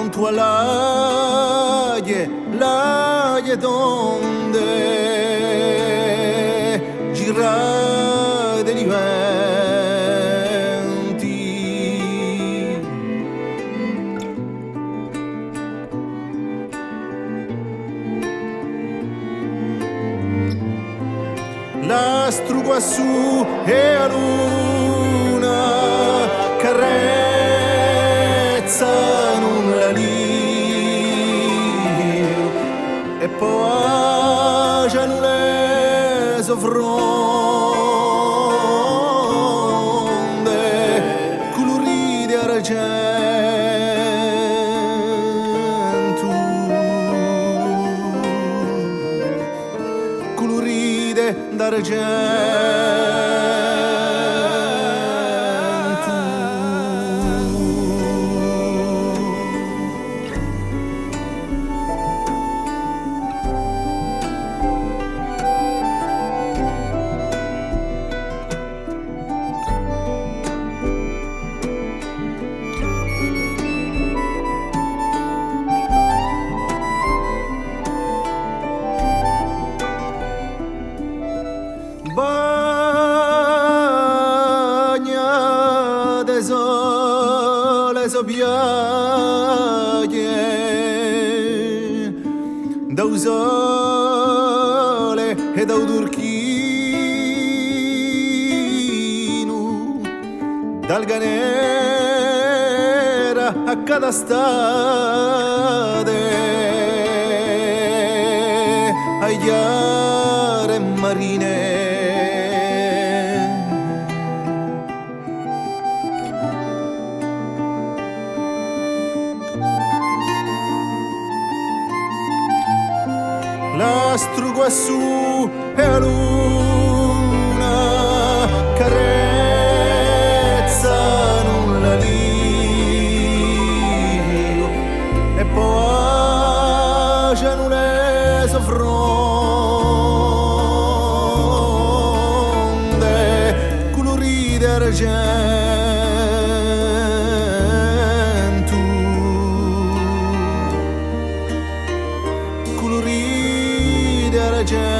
tua laie donde girai degli venti. L'astro quassù e a luna carrezzano la lì e poi già non le soffronde colorite argento, colorite d'argento. Bagnate sole sobbiate dal sole e dal turchino, dal ganera a cada state ai chiare marine. L'astro quassù e la luna carezzano la lì e poi già non le soffronde colorite argento, colorite argento.